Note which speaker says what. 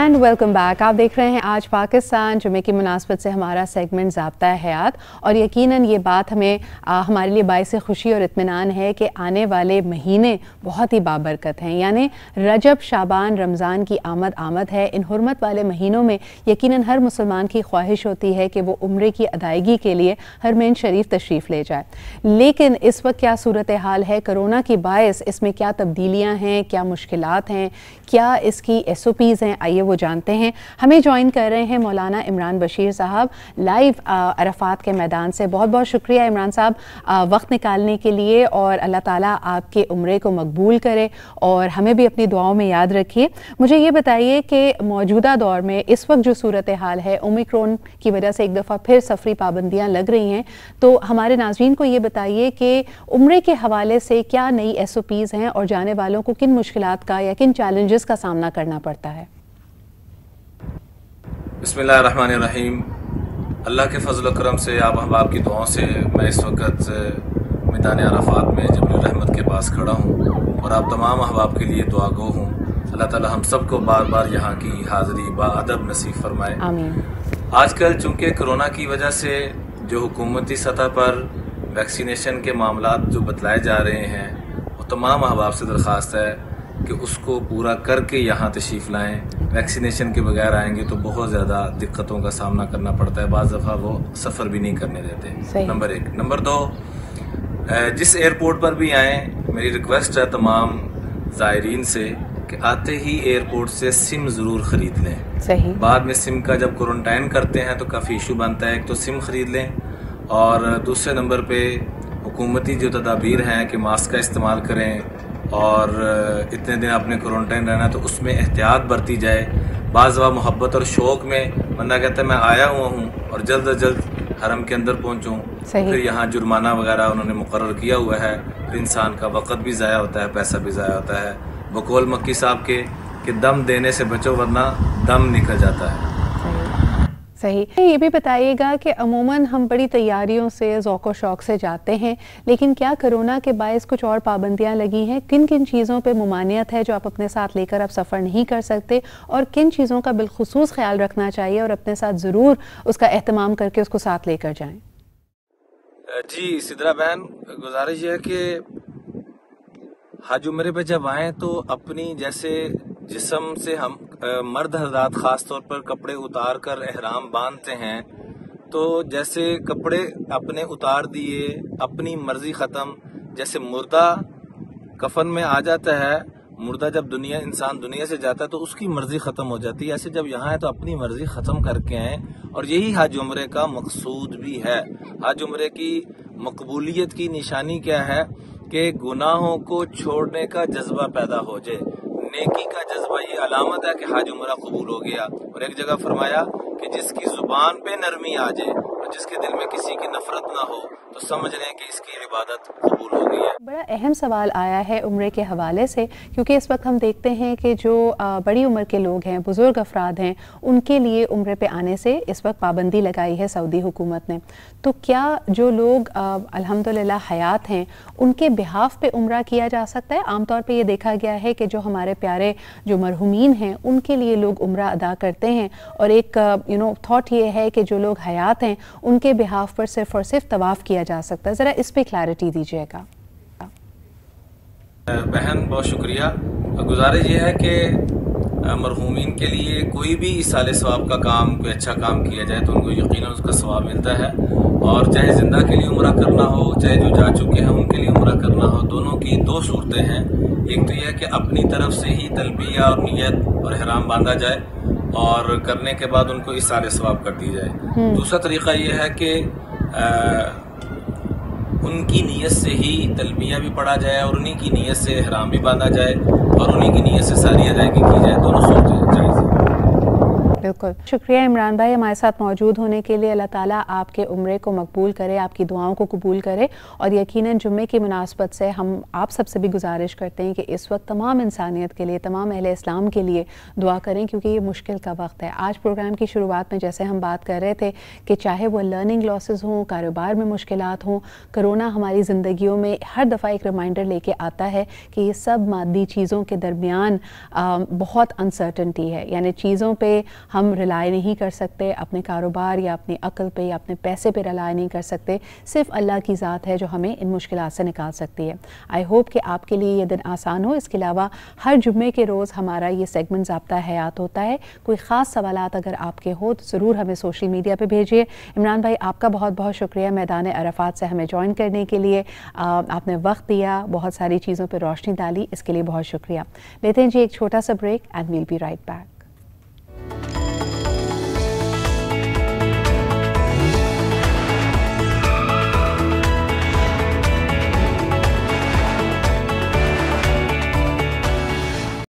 Speaker 1: And welcome back. आप देख रहे हैं आज पाकिस्तान। जुमे की मुनासबत से हमारा सेगमेंट ज़ाब्ता हयात, और यकीनन ये बात हमें हमारे लिए बाइस खुशी और इत्मीनान है कि आने वाले महीने बहुत ही बाबरकत हैं। यानी रजब, शाबान, रमज़ान की आमद है। इन हुर्मत वाले महीनों में यकीनन हर मुसलमान की ख्वाहिश होती है कि वो उम्रे की अदायगी के लिए हरमैन शरीफ तशरीफ़ ले जाए। लेकिन इस वक्त क्या सूरत हाल है, कोरोना की बायस इसमें क्या तब्दीलियाँ हैं, क्या मुश्किलात हैं, क्या इसकी SOPs हैं, आइए वो जानते हैं। हमें ज्वाइन कर रहे हैं मौलाना इमरान बशीर साहब लाइव अरफात के मैदान से। बहुत बहुत शुक्रिया इमरान साहब वक्त निकालने के लिए, और अल्लाह ताला आपके उम्रे को मकबूल करे और हमें भी अपनी दुआओं में याद रखिए। मुझे ये बताइए कि मौजूदा दौर में इस वक्त जो सूरत हाल है, ओमिक्रॉन की वजह से एक दफ़ा फिर सफरी पाबंदियाँ लग रही हैं, तो हमारे नाज़रीन को ये बताइए कि उम्रे के हवाले से क्या नई SOPs हैं और जाने वालों को किन मुश्किलात का या किन चैलेंजेस का सामना करना पड़ता है।
Speaker 2: बिस्मिल्लाहिर्रहमानिर्रहीम। अल्लाह के फजल व करम से, आप अहबाब की दुआओं से मैं इस वक्त मैदान अरफात में जबल रहमत के पास खड़ा हूँ और आप तमाम अहबाब के लिए दुआ गो हूँ। अल्लाह ताला हम सब को बार बार यहाँ की हाज़िरी बाअदब नसीब फरमाए, आमीन। आजकल चूँकि कोरोना की वजह से जो हुकूमती सतह पर वैक्सीनेशन के मामलात जो बतलाए जा रहे हैं, वो तमाम अहबाब से दरख्वास्त है कि उसको पूरा करके यहाँ तशरीफ़ लाएँ। वैक्सीनेशन के बगैर आएंगे तो बहुत ज़्यादा दिक्कतों का सामना करना पड़ता है, बाज़ दफ़ा वो सफ़र भी नहीं करने देते। नंबर 1। नंबर 2, जिस एयरपोर्ट पर भी आएँ, मेरी रिक्वेस्ट है तमाम ज़ायरीन से कि आते ही एयरपोर्ट से सिम ज़रूर ख़रीद लें। सही। बाद में सिम का जब क्वारंटाइन करते हैं तो काफ़ी इशू बनता है। एक तो सिम ख़रीद लें, और दूसरे नंबर पे हुकूमती जो तदाबीर हैं कि मास्क का इस्तेमाल करें, और इतने दिन आपने क्वारंटाइन रहना तो उसमें एहतियात बरती जाए। बाज़ दफ़ा मोहब्बत और शौक़ में बंदा कहता है मैं आया हुआ हूँ और जल्द अज जल्द हरम के अंदर पहुँचूँ, फिर यहाँ जुर्माना वगैरह उन्होंने मुकर्रर किया हुआ है, फिर इंसान का वक़्त भी ज़ाया होता है, पैसा भी ज़ाया होता है। बकौल मक्की साहब के कि दम देने से बचो वरना दम निकल जाता है।
Speaker 1: सही। ये भी बताइएगा कि अमूमन हम बड़ी तैयारियों से, ज़ौक़ शौक़ से जाते हैं, लेकिन क्या कोरोना के बायस कुछ और पाबंदियां लगी हैं? किन किन चीज़ों पे मुमानियत है जो आप अपने साथ लेकर आप सफ़र नहीं कर सकते, और किन चीज़ों का बिलखुसूस ख्याल रखना चाहिए और अपने साथ ज़रूर उसका एहतमाम करके उसको साथ लेकर जाएं?
Speaker 2: जी सिद्रा बहन, गुजारिश है कि हज उम्रे पे जब आए तो अपनी जैसे जिस्म से हम मर्द हज़रात ख़ास तौर पर कपड़े उतार कर एहराम बांधते हैं, तो जैसे कपड़े अपने उतार दिए, अपनी मर्जी ख़त्म। जैसे मुर्दा कफन में आ जाता है, मुर्दा जब इंसान दुनिया से जाता है तो उसकी मर्जी ख़त्म हो जाती है। ऐसे जब यहाँ है तो अपनी मर्जी ख़त्म करके आए, और यही हज उम्रे का मकसूद भी है। हज उम्रे की मकबूलियत की निशानी क्या है कि गुनाहों को छोड़ने का जज्बा पैदा हो जाए, नेकी का जज्बा, ये अलामत है कि हज उम्रा कबूल हो गया। और एक जगह फरमाया कि जिसकी जुबान पे नरमी आ जाए और जिसके दिल में किसी की नफरत ना हो तो समझ लें कि इसकी इबादत कबूल हो गई है।
Speaker 1: बड़ा अहम सवाल आया है उम्रे के हवाले से, क्योंकि इस वक्त हम देखते हैं कि जो बड़ी उम्र के लोग हैं, बुजुर्ग अफराद हैं, उनके लिए उम्रे पे आने से इस वक्त पाबंदी लगाई है सऊदी हुकूमत ने। तो क्या जो लोग अल्हम्दुलिल्लाह हयात हैं, उनके बिहाफ पे उम्रा किया जा सकता है? आमतौर पे ये देखा गया है कि जो हमारे प्यारे जो मरहूमीन हैं उनके लिए लोग उम्रा अदा करते हैं, और एक थॉट ये है कि जो लोग हयात हैं उनके बिहाफ पर सिर्फ और सिर्फ तवाफ़ किया जा सकता है। ज़रा इस पे क्लैरिटी दीजिएगा।
Speaker 2: बहन बहुत शुक्रिया। गुजारिश ये है कि मरहूमीन के लिए कोई भी इसाले सवाब का काम, कोई अच्छा काम किया जाए तो उनको यकीनन उसका सवाब मिलता है। और चाहे जिंदा के लिए उम्रा करना हो, चाहे जो जा चुके हैं उनके लिए उम्रा करना हो, दोनों की दो सूरतें हैं। एक तो यह है कि अपनी तरफ से ही तलबिया और नियत और ihram बांधा जाए और करने के बाद उनको इसाले सवाब कर दी जाए। दूसरा तरीका यह है कि उनकी नीयत से ही तलबिया भी पढ़ा जाए और उन्हीं की नीयत से ihram भी बांधा जाए और उन्हीं की नीयत से सारी अदायगी की जाए। दोनों सूरतें जायज़ हैं।
Speaker 1: بالکل شکریہ عمران بھائی ہمارے ساتھ موجود ہونے کے لیے. اللہ تعالیٰ آپ کے عمرے کو مقبول کرے, آپ کی دعاؤں کو قبول کرے, اور یقیناً جمعے کی مناسبت سے ہم آپ سب سے بھی گزارش کرتے ہیں کہ اس وقت تمام انسانیت کے لیے, تمام اہل اسلام کے لیے دعا کریں, کیونکہ یہ مشکل کا وقت ہے. آج پروگرام کی شروعات میں جیسے ہم بات کر رہے تھے کہ چاہے وہ لرننگ لاسز ہوں, کاروبار میں مشکلات ہوں, کرونا ہماری زندگیوں میں ہر دفعہ ایک ریمائنڈر لے کے آتا ہے کہ یہ سب مادی چیزوں کے درمیان بہت انسرٹنٹی ہے. یعنی چیزوں پہ ہم ریلائی نہیں کر سکتے, اپنے کاروبار یا اپنی عقل پہ یا اپنے پیسے پہ ریلائی نہیں کر سکتے. صرف اللہ کی ذات ہے جو ہمیں ان مشکلات سے نکال سکتی ہے. آئی ہوپ کہ آپ کے لیے یہ دن آسان ہو. اس کے علاوہ ہر جمعے کے روز ہمارا یہ سیگمنٹ ضابطہ حیات ہوتا ہے. کوئی خاص سوالات اگر آپ کے ہو تو ضرور ہمیں سوشل میڈیا پہ بھیجیے. عمران بھائی آپ کا بہت بہت شکریہ میدان عرفات سے ہمیں جوائن کرنے کے لیے. آپ نے وقت دیا, بہت ساری چیزوں پہ روشنی ڈالی, اس کے لیے بہت شکریہ. لیتے ہیں جی ایک چھوٹا سا break and we'll be right back.